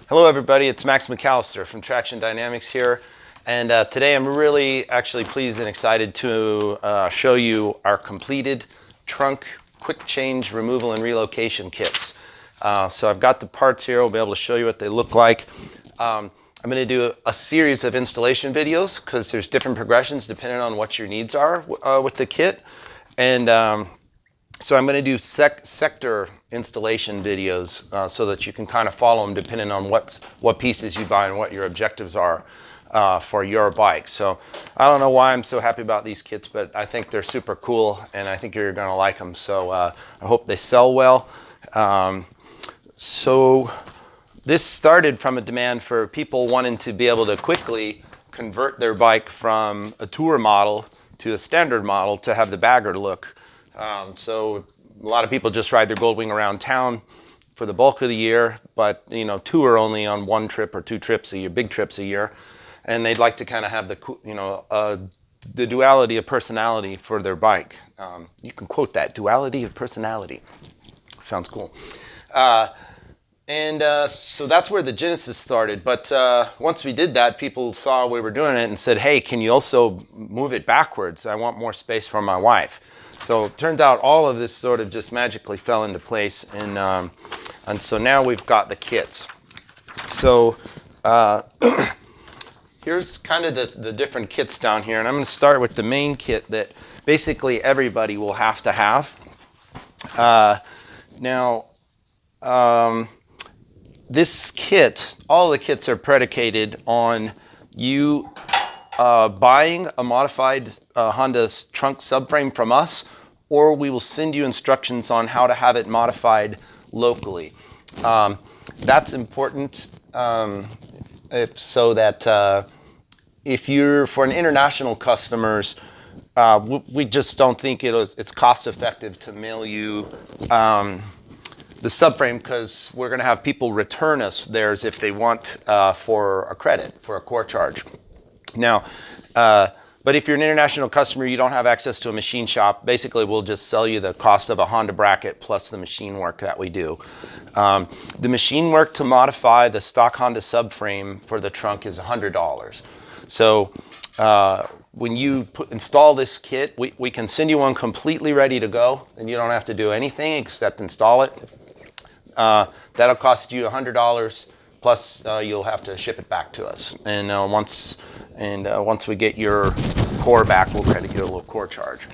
Hello everybody, it's Max McAllister from Traction Dynamics here, and today I'm really actually pleased and excited to show you our completed trunk quick change removal and relocation kits. So I've got the parts here. I'll be able to show you what they look like. I'm going to do a series of installation videos because there's different progressions depending on what your needs are with the kit, and so I'm going to do sector installation videos so that you can kind of follow them depending on what pieces you buy and what your objectives are for your bike. So I don't know why I'm so happy about these kits, but I think they're super cool and I think you're going to like them. So I hope they sell well. So this started from a demand for people wanting to be able to quickly convert their bike from a tour model to a standard model to have the bagger look. So a lot of people just ride their Goldwing around town for the bulk of the year, but tour only on one trip or two trips a year, big trips a year, and they'd like to kind of have the duality of personality for their bike. You can quote that, duality of personality. Sounds cool. So that's where the genesis started. But once we did that, people saw we were doing it and said, hey, can you also move it backwards? I want more space for my wife. So it turned out all of this sort of just magically fell into place. And so now we've got the kits. So here's kind of the different kits down here. And I'm going to start with the main kit that basically everybody will have to have. This kit, all the kits are predicated on you buying a modified Honda trunk subframe from us, or we will send you instructions on how to have it modified locally. That's important so that if you're for an international customers, we just don't think it's cost effective to mail you the subframe, because we're going to have people return us theirs if they want for a credit, for a core charge. Now, but if you're an international customer, you don't have access to a machine shop, basically we'll just sell you the cost of a Honda bracket plus the machine work that we do. The machine work to modify the stock Honda subframe for the trunk is $100. So when you install this kit, we can send you one completely ready to go, and you don't have to do anything except install it. That'll cost you $100, plus you'll have to ship it back to us. And once we get your core back, we'll credit you a little core charge.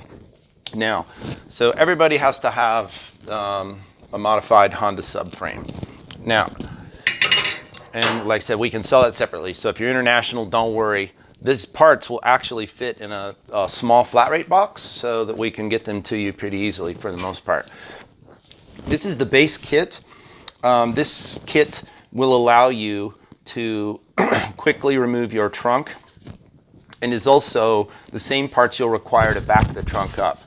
Now, so everybody has to have a modified Honda subframe. Now, and like I said, we can sell it separately. So if you're international, don't worry. These parts will actually fit in a small flat rate box so that we can get them to you pretty easily for the most part. This is the base kit. This kit will allow you to quickly remove your trunk, and is also the same parts you'll require to back the trunk up.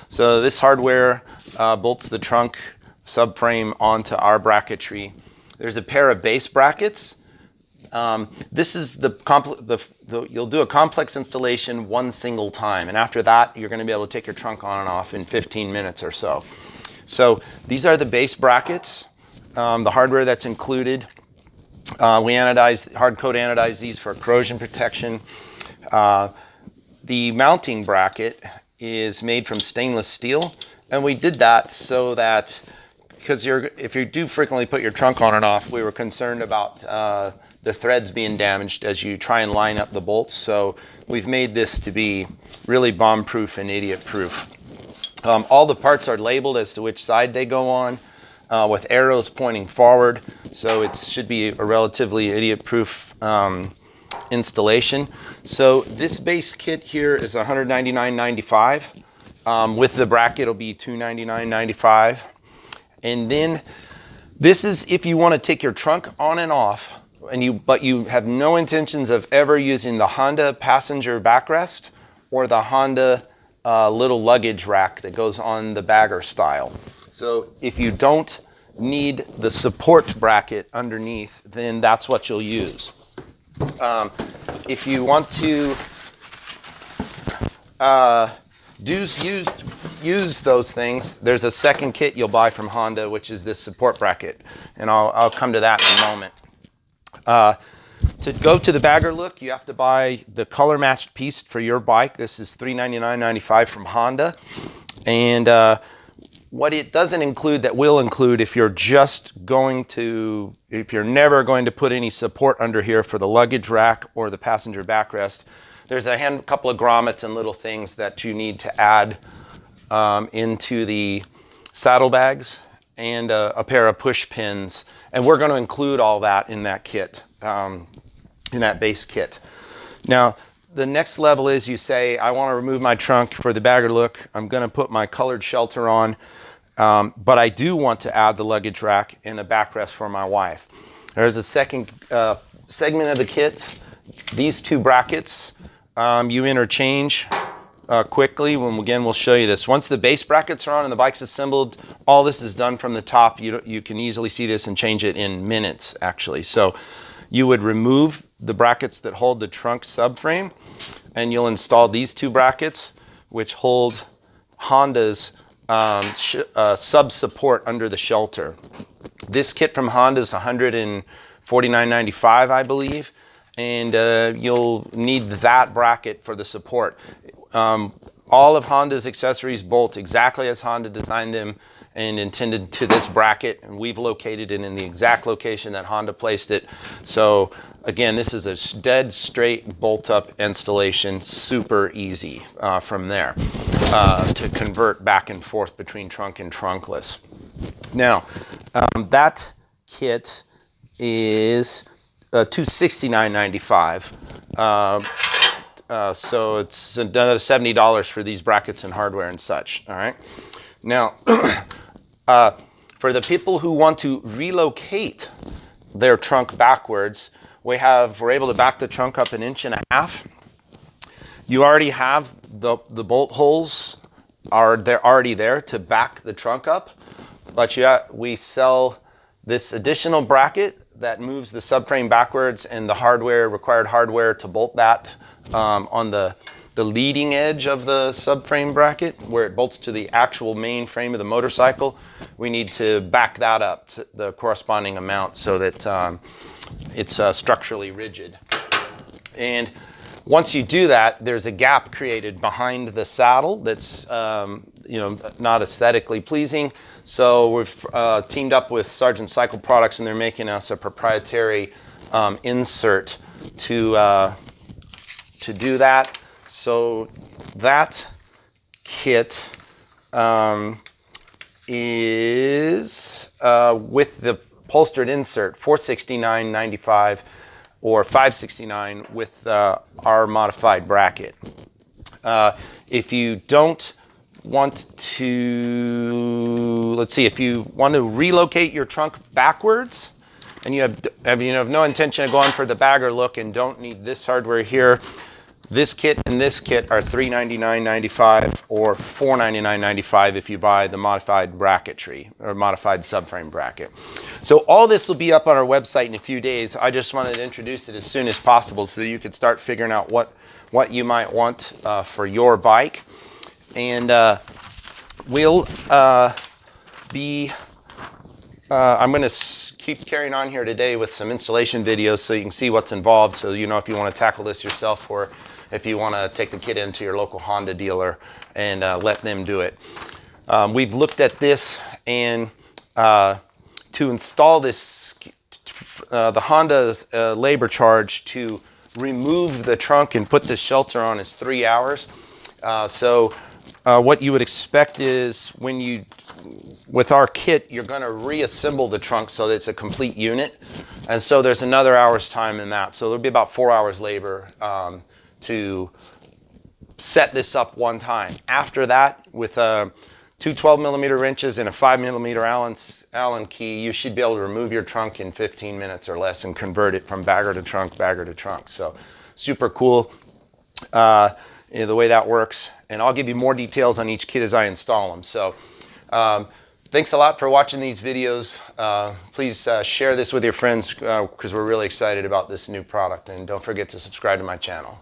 So this hardware bolts the trunk subframe onto our bracketry. There's a pair of base brackets. This is you'll do a complex installation one single time, and after that you're going to be able to take your trunk on and off in 15 minutes or so. So these are the base brackets, the hardware that's included. We hard coat anodize these for corrosion protection. The mounting bracket is made from stainless steel, and we did that so that, because if you do frequently put your trunk on and off, we were concerned about the threads being damaged as you try and line up the bolts. So we've made this to be really bomb-proof and idiot-proof. All the parts are labeled as to which side they go on, with arrows pointing forward, so it should be a relatively idiot-proof installation. So this base kit here is $199.95. With the bracket, it'll be $299.95. And then this is if you want to take your trunk on and off, but you have no intentions of ever using the Honda passenger backrest or the Honda little luggage rack that goes on the bagger style. So if you don't need the support bracket underneath, then that's what you'll use. If you want to use those things, there's a second kit you'll buy from Honda, which is this support bracket, and I'll come to that in a moment. To go to the bagger look, you have to buy the color matched piece for your bike. This is $399.95 from Honda. And what it doesn't include that will include if you're never going to put any support under here for the luggage rack or the passenger backrest, there's a couple of grommets and little things that you need to add into the saddlebags, and a pair of push pins. And we're going to include all that in that kit, in that base kit. Now, the next level is you say, I want to remove my trunk for the bagger look. I'm going to put my colored shelter on, but I do want to add the luggage rack and a backrest for my wife. There's a second segment of the kit. These two brackets you interchange quickly. Again, we'll show you this. Once the base brackets are on and the bike's assembled, all this is done from the top. You can easily see this and change it in minutes, actually. So you would remove the brackets that hold the trunk subframe, and you'll install these two brackets, which hold Honda's sub support under the shelter. This kit from Honda is $149.95, I believe, and you'll need that bracket for the support. All of Honda's accessories bolt exactly as Honda designed them and intended to this bracket, and we've located it in the exact location that Honda placed it. So again, this is a dead straight bolt up installation, super easy from there to convert back and forth between trunk and trunkless. Now, that kit is $269.95. So it's another $70 for these brackets and hardware and such. All right. Now, for the people who want to relocate their trunk backwards, we're able to back the trunk up 1.5 inches. You already have the bolt holes they're already there to back the trunk up, but we sell this additional bracket that moves the subframe backwards and the required hardware to bolt that on the leading edge of the subframe bracket where it bolts to the actual main frame of the motorcycle. We need to back that up to the corresponding amount so that it's structurally rigid. And once you do that, there's a gap created behind the saddle that's not aesthetically pleasing. So we've teamed up with Sargent Cycle Products, and they're making us a proprietary insert to do that. So that kit is with the upholstered insert $469.95 or $569 with our modified bracket. If you don't want to, if you want to relocate your trunk backwards and you have no intention of going for the bagger look and don't need this hardware here, this kit and this kit are $399.95 or $499.95 if you buy the modified bracketry or modified subframe bracket. So all this will be up on our website in a few days. I just wanted to introduce it as soon as possible so you could start figuring out what you might want for your bike. And we'll I'm going to keep carrying on here today with some installation videos so you can see what's involved, so you know if you want to tackle this yourself or if you want to take the kit into your local Honda dealer and let them do it. We've looked at this, and to install this, the Honda's labor charge to remove the trunk and put the shelter on is 3 hours. What you would expect is with our kit, you're going to reassemble the trunk so that it's a complete unit. And so there's another hour's time in that. So there'll be about 4 hours labor to set this up one time. After that, with two 12mm wrenches and a 5mm Allen key, you should be able to remove your trunk in 15 minutes or less and convert it from bagger to trunk, bagger to trunk. So super cool the way that works. And I'll give you more details on each kit as I install them. So thanks a lot for watching these videos. Please share this with your friends because we're really excited about this new product. And don't forget to subscribe to my channel.